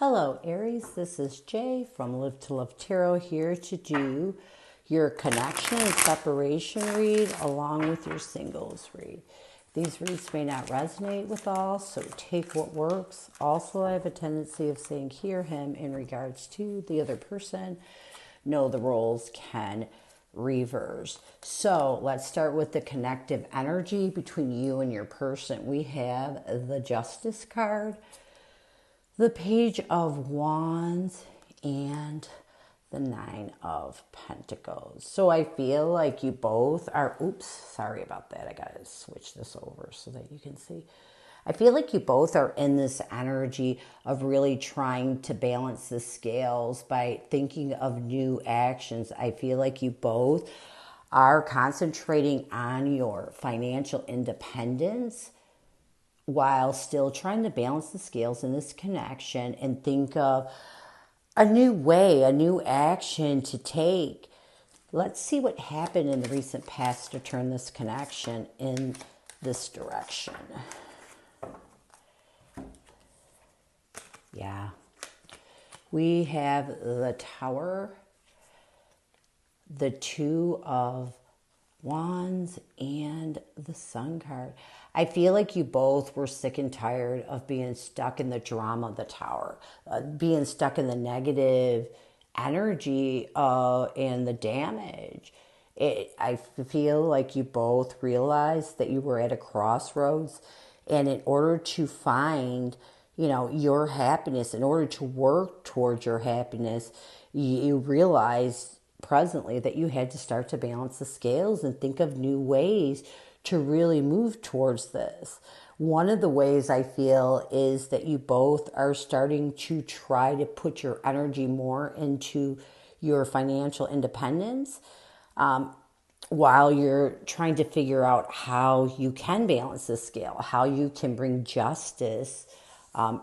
Hello Aries, this is Jay from Live to Love Tarot here to do your connection and separation read along with your singles read. These reads may not resonate with all, so take what works. Also, I have a tendency of saying hear him in regards to the other person. Know the roles can reverse. So let's start with the connective energy between you and your person. We have the Justice card, the Page of Wands, and the Nine of Pentacles. So I feel like you both are, oops, sorry about that. I got to switch this over so that you can see. I feel like you both are in this energy of really trying to balance the scales by thinking of new actions. I feel like you both are concentrating on your financial independence while still trying to balance the scales in this connection and think of a new way, a new action to take. Let's see what happened in the recent past to turn this connection in this direction. Yeah. We have the Tower, the Two of Wands, and the Sun card. I feel like you both were sick and tired of being stuck in the drama of the Tower, being stuck in the negative energy and the damage. I feel like you both realized that you were at a crossroads, and in order to find, your happiness, in order to work towards your happiness, you realized presently that you had to start to balance the scales and think of new ways to really move towards this. One of the ways I feel is that you both are starting to try to put your energy more into your financial independence, while you're trying to figure out how you can balance the scale, how you can bring justice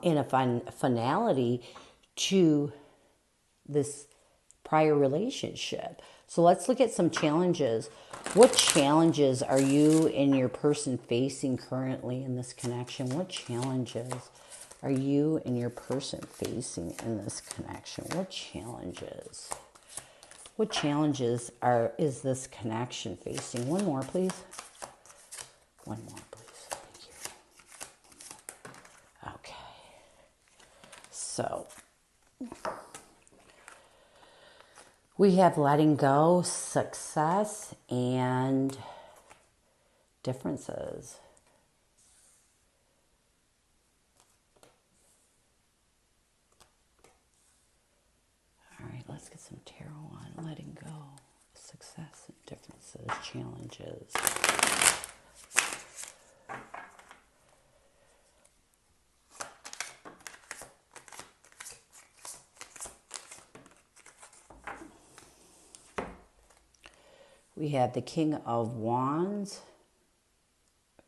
in a finality to this prior relationship. So let's look at some challenges. What challenges are you and your person facing currently in this connection? What challenges are you and your person facing in this connection? What challenges? What challenges is this connection facing? One more, please. One more, please. Thank you. Okay. So we have letting go, success, and differences. All right, let's get some tarot on letting go, success, and differences, challenges. We have the King of Wands.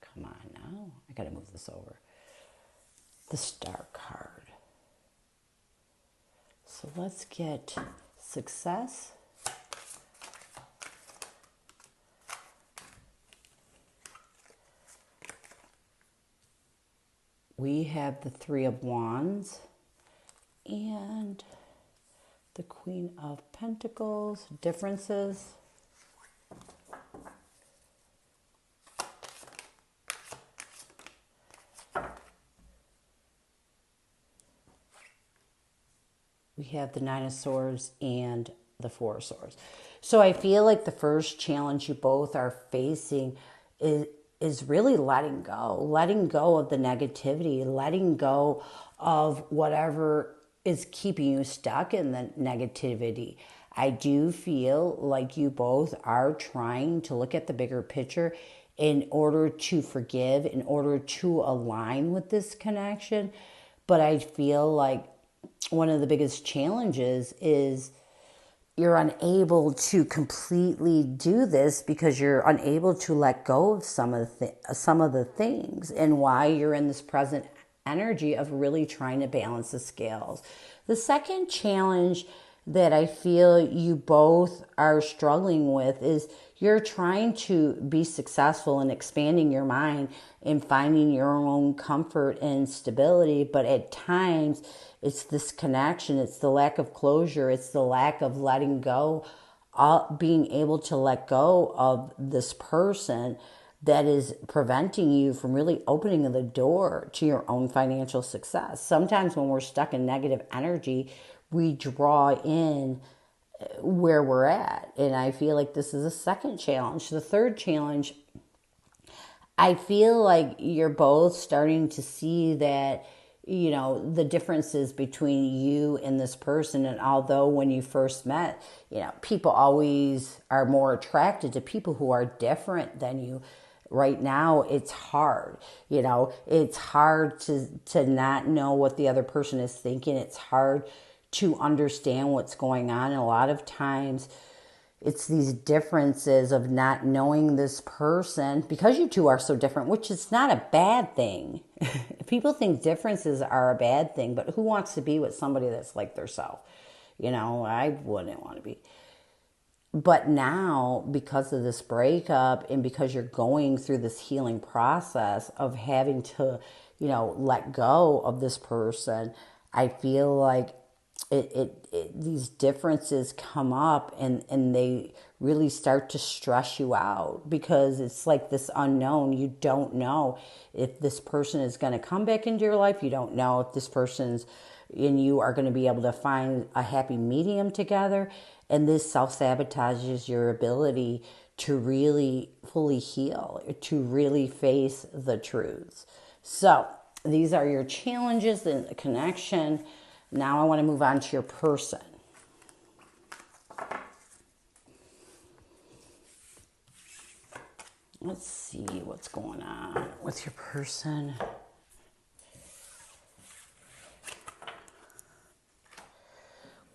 Come on now. I got to move this over. The Star card. So let's get success. We have the Three of Wands and the Queen of Pentacles. Differences. We have the Nine of Swords and the Four of Swords. So I feel like the first challenge you both are facing is really letting go of the negativity, letting go of whatever is keeping you stuck in the negativity. I do feel like you both are trying to look at the bigger picture in order to forgive, in order to align with this connection. But I feel like one of the biggest challenges is you're unable to completely do this because you're unable to let go of some of the things, and why you're in this present energy of really trying to balance the scales. The second challenge that I feel you both are struggling with is you're trying to be successful in expanding your mind and finding your own comfort and stability. But at times, it's this connection, it's the lack of closure, it's the lack of letting go, being able to let go of this person that is preventing you from really opening the door to your own financial success. Sometimes when we're stuck in negative energy, we draw in where we're at. And I feel like this is a second challenge. The third challenge, I feel like you're both starting to see that, you know, the differences between you and this person. And although when you first met, you know, people always are more attracted to people who are different than you. Right now, it's hard. You know, it's hard to not know what the other person is thinking. It's hard to understand what's going on. And a lot of times, it's these differences of not knowing this person because you two are so different, which is not a bad thing. People think differences are a bad thing, but who wants to be with somebody that's like theirself? You know, I wouldn't want to be. But now, because of this breakup and because you're going through this healing process of having to, you know, let go of this person, I feel like these differences come up and they really start to stress you out because it's like this unknown. You don't know if this person is going to come back into your life. You don't know if this person's and you are going to be able to find a happy medium together. And this self-sabotages your ability to really fully heal, to really face the truths. So these are your challenges in the connection. Now I want to move on to your person. Let's see what's going on with your person.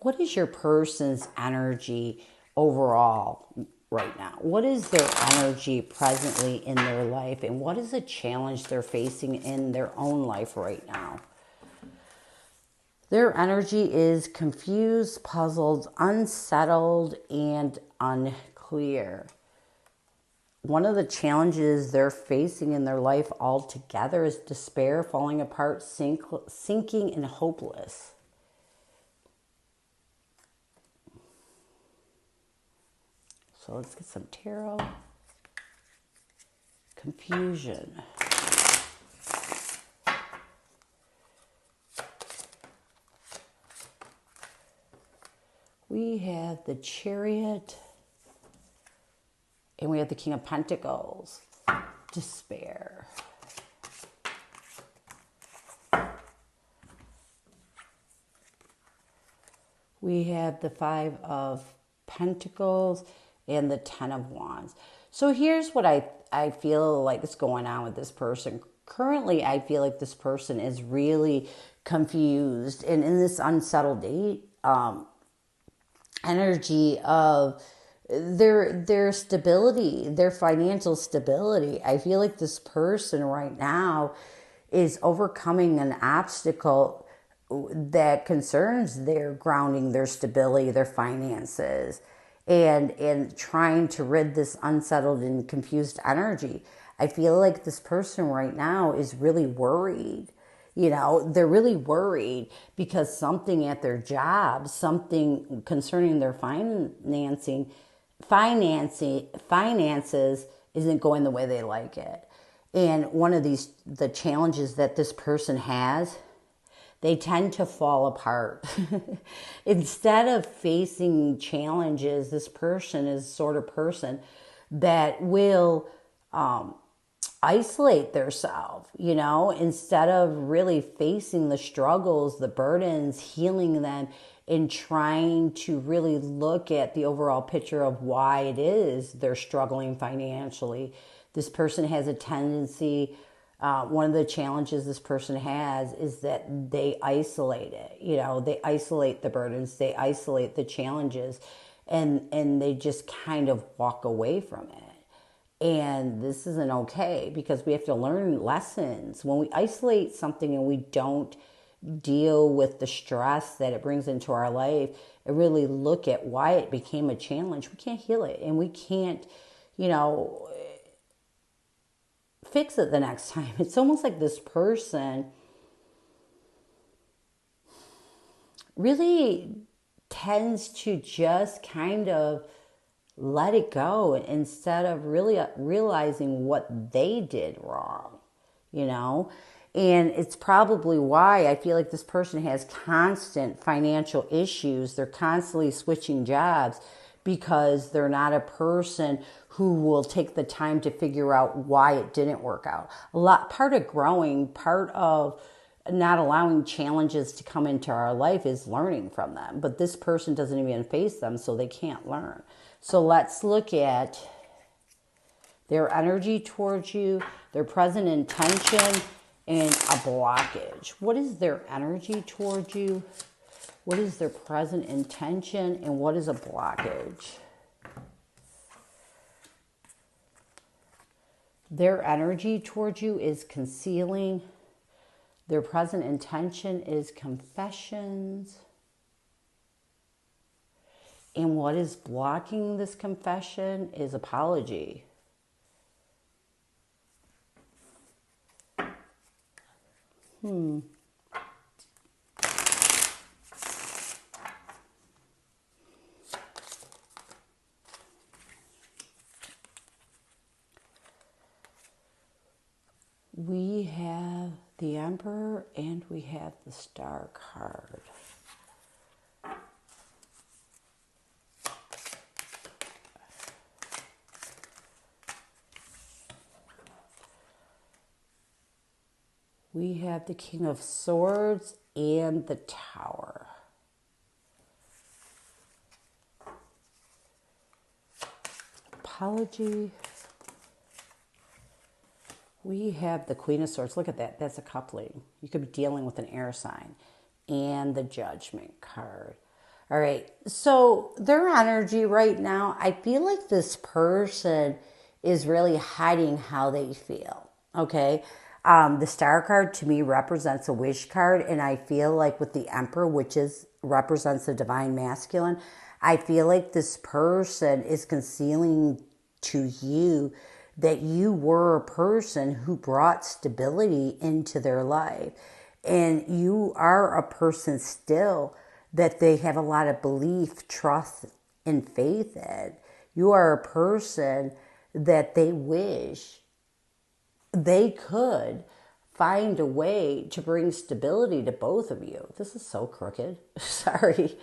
What is your person's energy overall right now? What is their energy presently in their life? And what is the challenge they're facing in their own life right now? Their energy is confused, puzzled, unsettled, and unclear. One of the challenges they're facing in their life altogether is despair, falling apart, sinking, and hopeless. So let's get some tarot. Confusion. We have the Chariot. And we have the King of Pentacles. Despair. We have the Five of Pentacles and the Ten of Wands. So here's what I feel like is going on with this person. Currently, I feel like this person is really confused and in this unsettled energy of their stability, their financial stability. I feel like this person right now is overcoming an obstacle that concerns their grounding, their stability, their finances, and trying to rid this unsettled and confused energy. I feel like this person right now is really worried. You know, they're really worried because something at their job, something concerning their finances isn't going the way they like it. And one of the challenges that this person has, they tend to fall apart. Instead of facing challenges, this person is the sort of person that will isolate themselves, you know, instead of really facing the struggles, the burdens, healing them, and trying to really look at the overall picture of why it is they're struggling financially. This person has a tendency, one of the challenges this person has is that they isolate it. You know, they isolate the burdens, they isolate the challenges, and they just kind of walk away from it. And this isn't okay because we have to learn lessons. When we isolate something and we don't deal with the stress that it brings into our life and really look at why it became a challenge, we can't heal it and we can't fix it the next time. It's almost like this person really tends to just kind of let it go instead of really realizing what they did wrong, And it's probably why I feel like this person has constant financial issues. They're constantly switching jobs because they're not a person who will take the time to figure out why it didn't work out. Part of growing, part of not allowing challenges to come into our life is learning from them. But this person doesn't even face them, so they can't learn. So let's look at their energy towards you, their present intention, and a blockage. What is their energy towards you? What is their present intention? And what is a blockage? Their energy towards you is concealing. Their present intention is confessions. And what is blocking this confession is apology. We have the Emperor and we have the Star card. We have the King of Swords and the Tower. Apology. We have the Queen of Swords. Look at that. That's a coupling. You could be dealing with an air sign. And the Judgment card. All right. So their energy right now, I feel like this person is really hiding how they feel. Okay. The Star card to me represents a wish card. And I feel like with the Emperor, which represents the divine masculine, I feel like this person is concealing to you that you were a person who brought stability into their life. And you are a person still that they have a lot of belief, trust, and faith in. You are a person that they wish they could find a way to bring stability to both of you. This is so crooked. Sorry.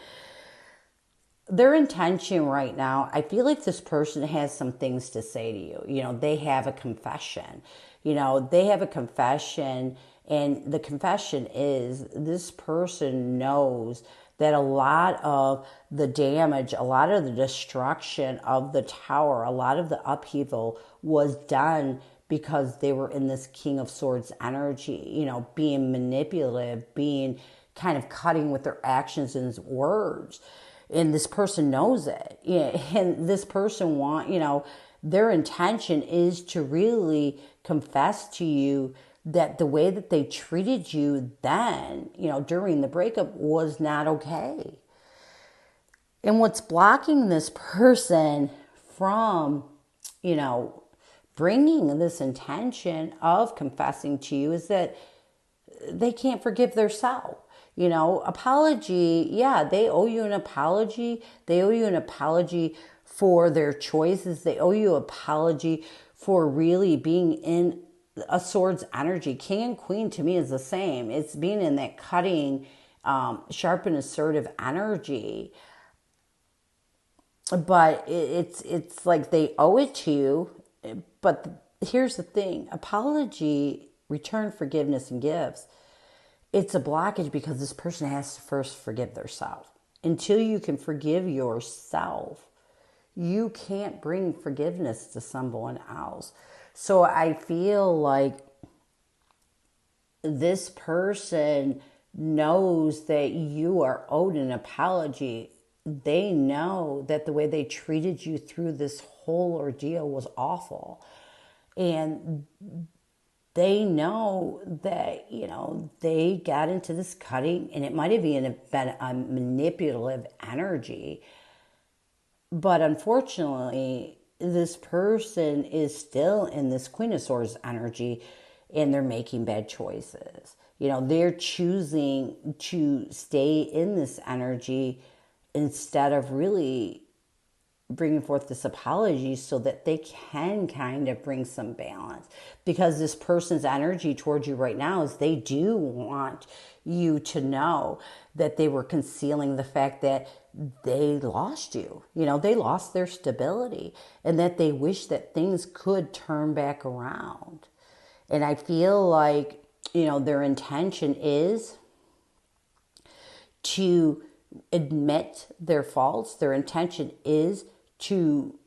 Their intention right now, I feel like this person has some things to say to you. They have a confession. They have a confession, and the confession is this person knows that a lot of the damage, a lot of the destruction of the tower, a lot of the upheaval was done because they were in this King of Swords energy, being manipulative, being kind of cutting with their actions and words. And this person knows it. And this person their intention is to really confess to you that the way that they treated you then, during the breakup was not okay. And what's blocking this person from, bringing this intention of confessing to you is that they can't forgive themselves. Apology, yeah, they owe you an apology. They owe you an apology for their choices. They owe you an apology for really being in a sword's energy. King and Queen to me is the same. It's being in that cutting, sharp and assertive energy. But it's like they owe it to you. But here's the thing. Apology, return forgiveness and gifts. It's a blockage because this person has to first forgive themselves. Until you can forgive yourself, you can't bring forgiveness to someone else. So I feel like this person knows that you are owed an apology. They know that the way they treated you through this whole ordeal was awful. And they know that, they got into this cutting, and it might have even been a manipulative energy. But unfortunately, this person is still in this Queen of Swords energy and they're making bad choices. You know, they're choosing to stay in this energy instead of really bringing forth this apology so that they can kind of bring some balance, because this person's energy towards you right now is they do want you to know that they were concealing the fact that they lost you. You know, they lost their stability and that they wish that things could turn back around. And I feel like, you know, their intention is to admit their faults. Their intention is to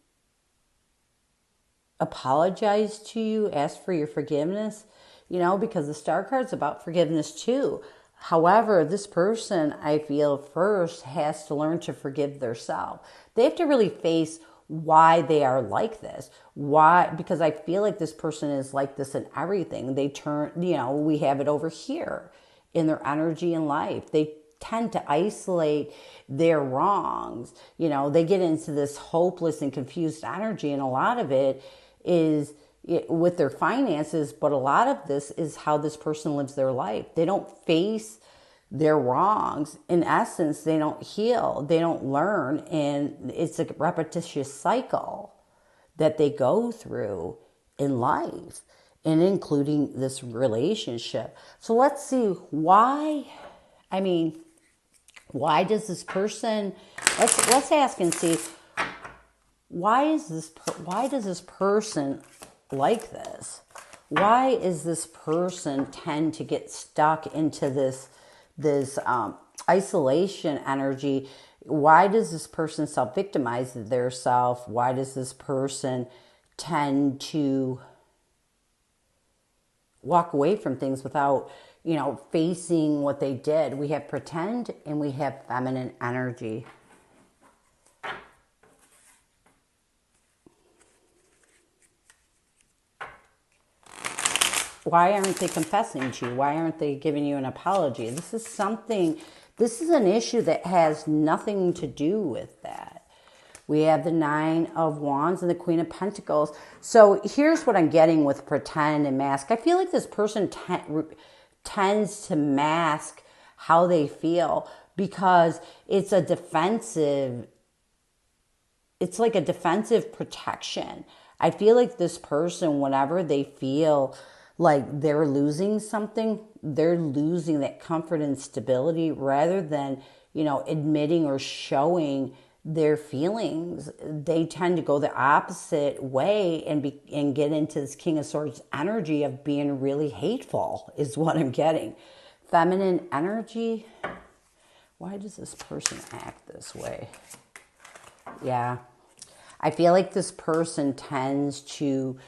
apologize to you, ask for your forgiveness, you know, because the Star card's about forgiveness too. However, this person, I feel, first has to learn to forgive themselves. They have to really face why they are like this. Why? Because I feel like this person is like this in everything. They turn, you know, we have it over here in their energy in life. They tend to isolate their wrongs. You know, they get into this hopeless and confused energy, and a lot of it is with their finances, but a lot of this is how this person lives their life. They don't face their wrongs. In essence, they don't heal, they don't learn, and it's a repetitious cycle that they go through in life, and including this relationship. So let's see why. I mean, why does this person, let's ask and see, why does this person like this? Why is this person tend to get stuck into this isolation energy? Why does this person self-victimize theirself? Why does this person tend to walk away from things without, you know, facing what they did? We have pretend and we have feminine energy. Why aren't they confessing to you? Why aren't they giving you an apology? This is an issue that has nothing to do with that. We have the Nine of Wands and the Queen of Pentacles. So here's what I'm getting with pretend and mask. I feel like this person tends to mask how they feel because it's like a defensive protection. I feel like this person, whenever they feel like they're losing something, they're losing that comfort and stability, rather than, you know, admitting or showing their feelings. They tend to go the opposite way and get into this King of Swords energy of being really hateful, is what I'm getting. Feminine energy. Why does this person act this way? Yeah. I feel like this person tends to,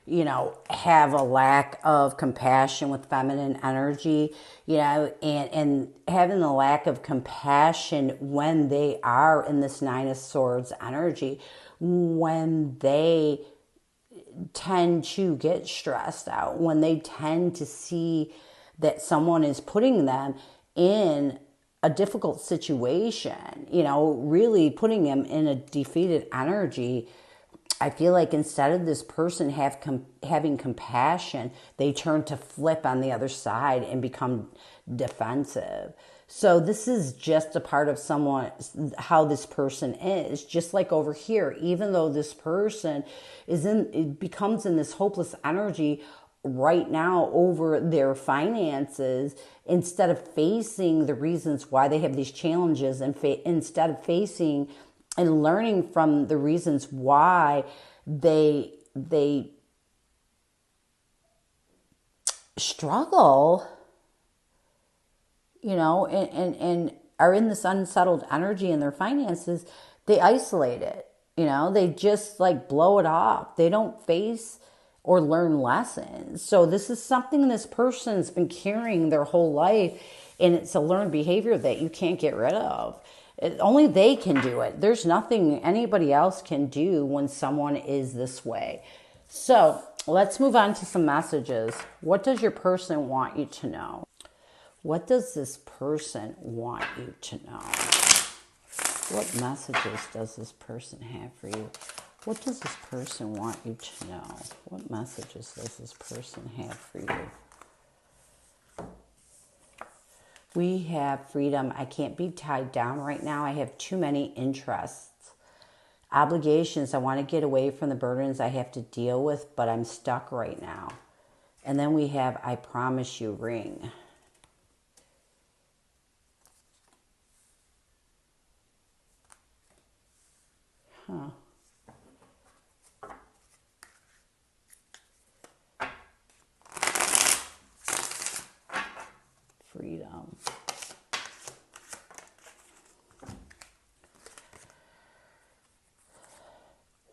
you know, have a lack of compassion with feminine energy, you know, and having a lack of compassion when they are in this Nine of Swords energy, when they tend to get stressed out, when they tend to see that someone is putting them in a difficult situation, you know, really putting them in a defeated energy. I feel like instead of this person having compassion, they turn to flip on the other side and become defensive. So this is just a part of how this person is. Just like over here, even though this person becomes in this hopeless energy right now over their finances, instead of facing the reasons why they have these challenges, and instead of facing and learning from the reasons why they struggle, you know, and are in this unsettled energy in their finances, they isolate it. You know, they just like blow it off. They don't face or learn lessons. So this is something this person's been carrying their whole life, and it's a learned behavior that you can't get rid of. Only they can do it. There's nothing anybody else can do when someone is this way. So let's move on to some messages. What does your person want you to know? What does this person want you to know? What messages does this person have for you? What does this person want you to know? What messages does this person have for you? We have freedom. I can't be tied down right now. I have too many interests. Obligations. I want to get away from the burdens I have to deal with, but I'm stuck right now. And then we have I promise you ring. Huh. Freedom.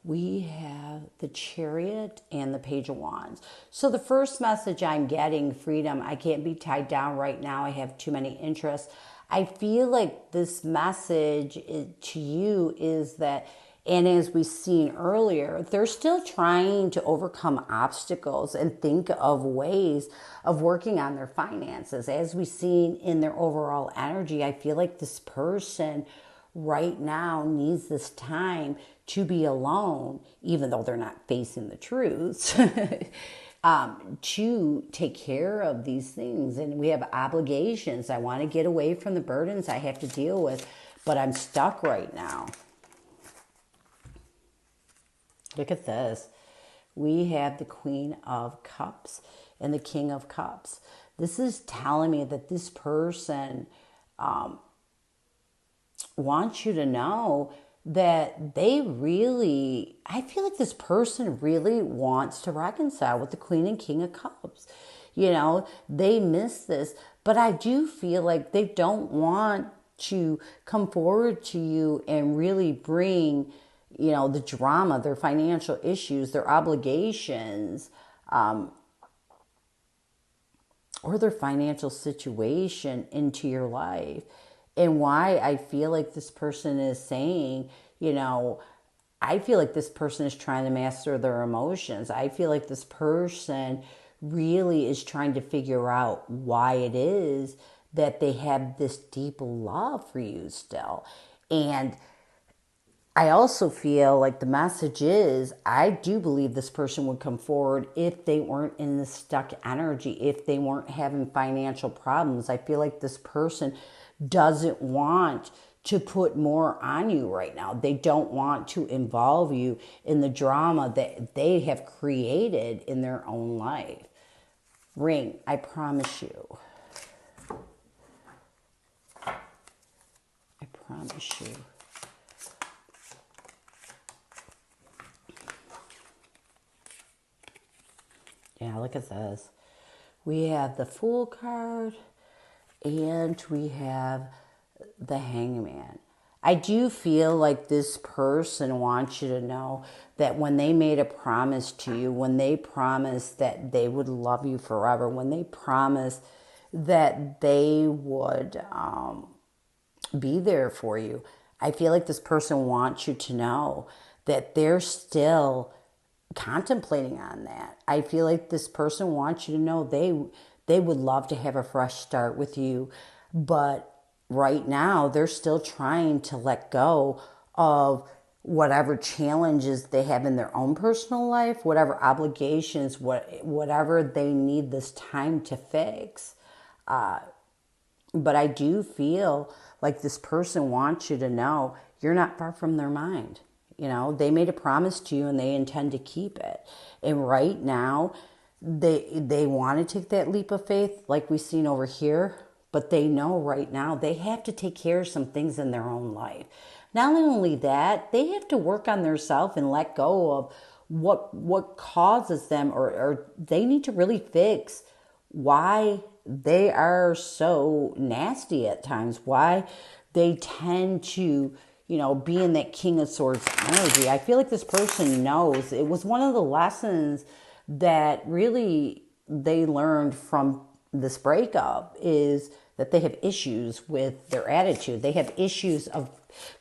We have the Chariot and the Page of Wands. So the first message I'm getting, freedom. I can't be tied down right now. I have too many interests. I feel like this message to you is that, and as we've seen earlier, they're still trying to overcome obstacles and think of ways of working on their finances. As we've seen in their overall energy, I feel like this person right now needs this time to be alone, even though they're not facing the truths, to take care of these things. And we have obligations. I want to get away from the burdens I have to deal with, but I'm stuck right now. Look at this. We have the Queen of Cups and the King of Cups. This is telling me that this person wants you to know that they really, I feel like this person really wants to reconcile with the Queen and King of Cups. You know, they miss this, but I do feel like they don't want to come forward to you and really bring, you know, the drama, their financial issues, their obligations, or their financial situation into your life. And why I feel like this person is saying, you know, I feel like this person is trying to master their emotions. I feel like this person really is trying to figure out why it is that they have this deep love for you still. And I also feel like the message is, I do believe this person would come forward if they weren't in this stuck energy, if they weren't having financial problems. I feel like this person doesn't want to put more on you right now. They don't want to involve you in the drama that they have created in their own life. Ring, I promise you. I promise you. Yeah, look at this. We have the Fool card and we have the Hangman. I do feel like this person wants you to know that when they made a promise to you, when they promised that they would love you forever, when they promised that they would be there for you, I feel like this person wants you to know that they're still contemplating on that. I feel like this person wants you to know they would love to have a fresh start with you, but right now they're still trying to let go of whatever challenges they have in their own personal life, whatever obligations, whatever they need this time to fix. But I do feel like this person wants you to know you're not far from their mind. You know, they made a promise to you and they intend to keep it. And right now, they want to take that leap of faith like we've seen over here, but they know right now they have to take care of some things in their own life. Not only that, they have to work on themselves and let go of what causes them, or they need to really fix why they are so nasty at times, why they tend to, you know, be in that King of Swords energy. I feel like this person knows. It was one of the lessons that really they learned from this breakup is that they have issues with their attitude. They have issues of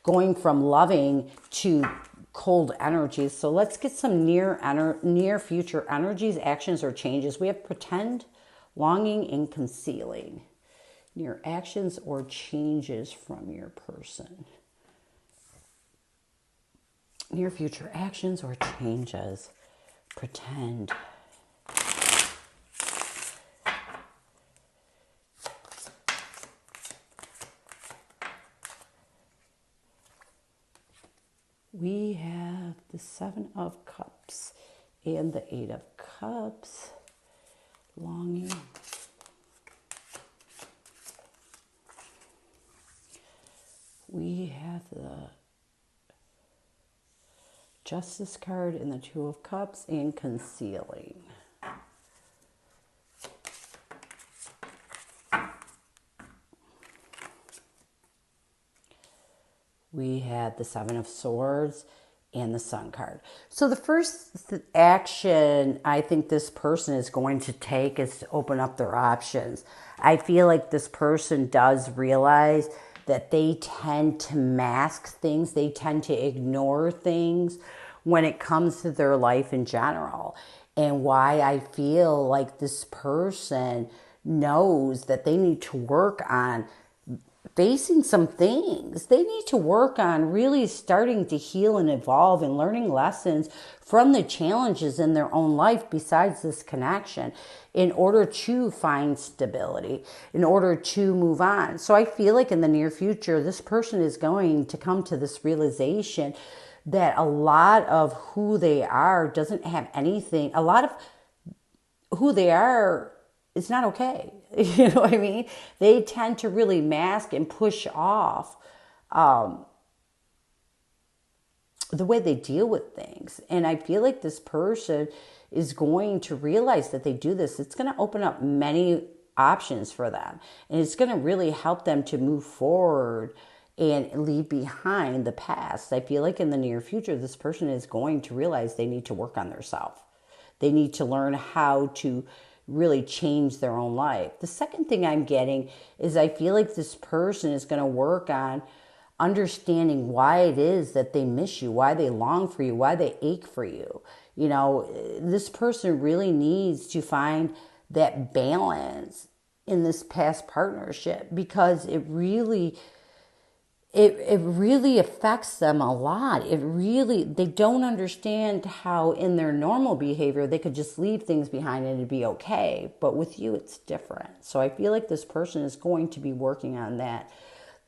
going from loving to cold energies. So let's get some near future energies, actions, or changes. We have pretend, longing, and concealing. Near actions or changes from your person. Near future actions or changes. Pretend. We have the Seven of Cups and the Eight of Cups. Longing. We have the Justice card and the Two of Cups and concealing. We had the Seven of Swords and the Sun card. So the first action I think this person is going to take is to open up their options. I feel like this person does realize that they tend to mask things. They tend to ignore things when it comes to their life in general. And why I feel like this person knows that they need to work on facing some things. They need to work on really starting to heal and evolve and learning lessons from the challenges in their own life besides this connection in order to find stability, in order to move on. So I feel like in the near future, this person is going to come to this realization that a lot of who they are doesn't have anything, a lot of who they are, it's not okay. You know what I mean? They tend to really mask and push off the way they deal with things. And I feel like this person is going to realize that they do this. It's going to open up many options for them. And it's going to really help them to move forward and leave behind the past. I feel like in the near future, this person is going to realize they need to work on themselves. They need to learn how to really change their own life. The second thing I'm getting is I feel like this person is going to work on understanding why it is that they miss you, why they long for you, why they ache for you. You know, this person really needs to find that balance in this past partnership because it really affects them a lot. They don't understand how in their normal behavior, they could just leave things behind and it'd be okay. But with you, it's different. So I feel like this person is going to be working on that.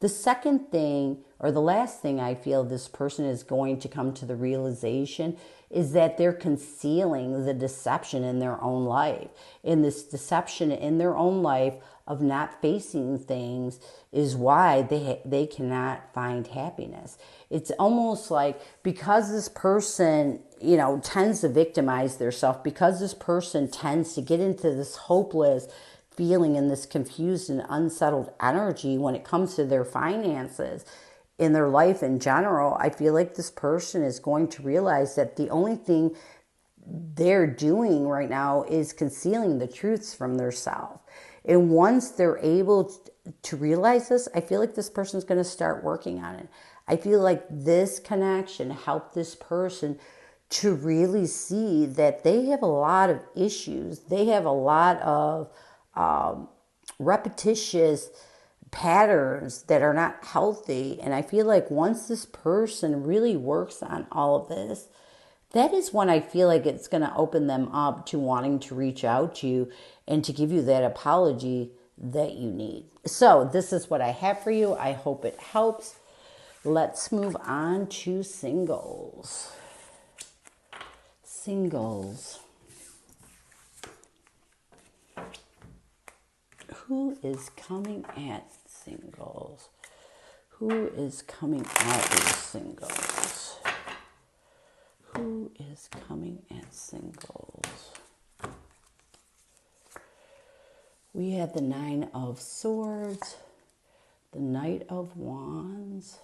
The second thing, or the last thing I feel this person is going to come to the realization is that they're concealing the deception in their own life. And this deception in their own life of not facing things is why they cannot find happiness. It's almost like because this person, you know, tends to victimize themselves, because this person tends to get into this hopeless feeling and this confused and unsettled energy when it comes to their finances in their life in general, I feel like this person is going to realize that the only thing they're doing right now is concealing the truths from themselves. And once they're able to realize this, I feel like this person's going to start working on it. I feel like this connection helped this person to really see that they have a lot of issues. They have a lot of repetitious patterns that are not healthy. And I feel like once this person really works on all of this, that is when I feel like it's going to open them up to wanting to reach out to you and to give you that apology that you need. So this is what I have for you. I hope it helps. Let's move on to singles. Singles. Who is coming at singles? Who is coming at these singles? Who is coming at singles? We have the Nine of Swords, the Knight of Wands,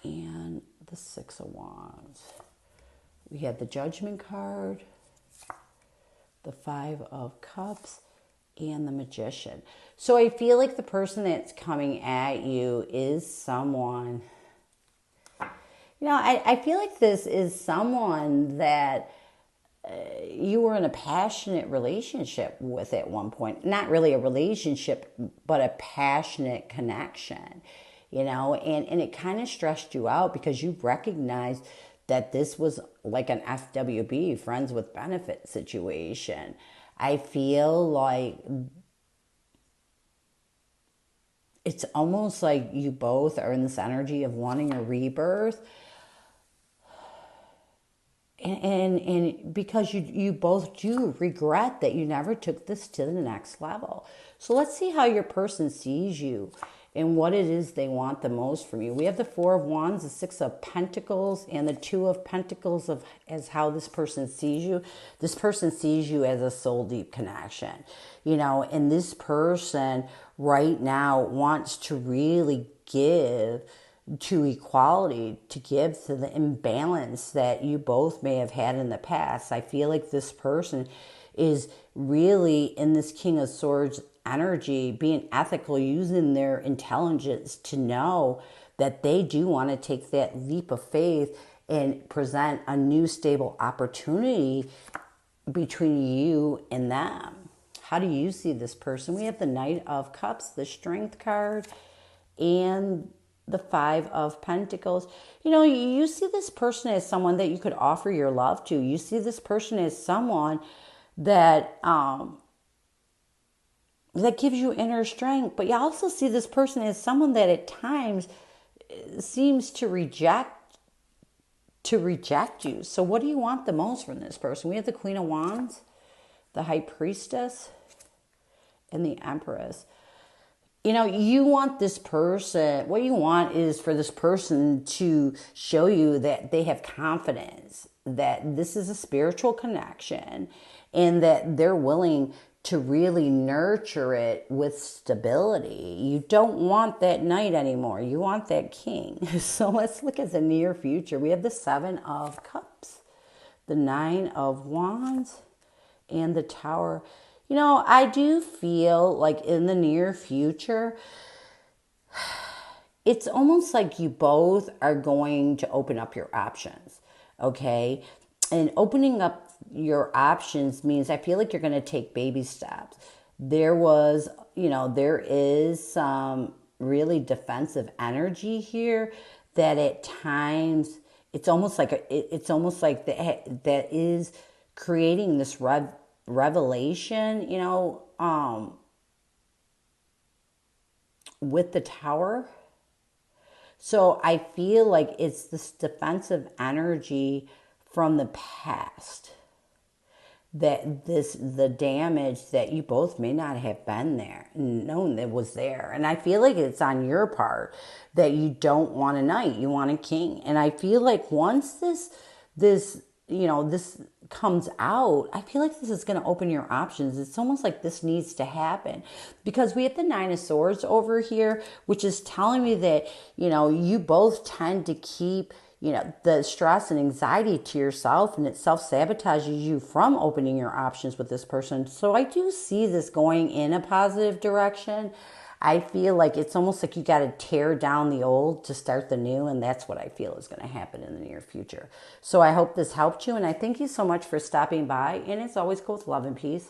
and the Six of Wands. We have the Judgment card, the Five of Cups, and the Magician. So I feel like the person that's coming at you is someone, you know, I feel like this is someone that you were in a passionate relationship with at one point. Not really a relationship, but a passionate connection. you know, and it kind of stressed you out because you recognized that this was like an FWB, friends with benefit situation. I feel like it's almost like you both are in this energy of wanting a rebirth. And because you both do regret that you never took this to the next level. So let's see how your person sees you and what it is they want the most from you. We have the Four of Wands, the Six of Pentacles, and the Two of Pentacles as how this person sees you. This person sees you as a soul deep connection, you know, and this person right now wants to really give to equality, to give to the imbalance that you both may have had in the past. I feel like this person is really in this King of Swords energy, being ethical, using their intelligence to know that they do want to take that leap of faith and present a new stable opportunity between you and them. How do you see this person? We have the Knight of Cups, the Strength card, and the Five of Pentacles. You know, you see this person as someone that you could offer your love to. You see this person as someone that that gives you inner strength. But you also see this person as someone that at times seems to reject you. So what do you want the most from this person? We have the Queen of Wands, the High Priestess, and the Empress. You know, you want this person, what you want is for this person to show you that they have confidence, that this is a spiritual connection, and that they're willing to really nurture it with stability. You don't want that knight anymore. You want that king. So let's look at the near future. We have the Seven of Cups, the Nine of Wands, and the Tower. You know, I do feel like in the near future, it's almost like you both are going to open up your options, okay? And opening up your options means I feel like you're going to take baby steps. There is some really defensive energy here that at times it's almost like that is creating this revelation, you know, with the Tower. So I feel like it's this defensive energy from the past, that the damage that you both may not have been there, known that was there. And I feel like it's on your part that you don't want a knight, you want a king. And I feel like once this comes out, I feel like this is going to open your options. It's almost like this needs to happen because we have the Nine of Swords over here, which is telling me that, you know, you both tend to keep, you know, the stress and anxiety to yourself, and it self-sabotages you from opening your options with this person. So I do see this going in a positive direction. I feel like it's almost like you got to tear down the old to start the new, and that's what I feel is going to happen in the near future. So I hope this helped you, and I thank you so much for stopping by, and it's always cool with love and peace.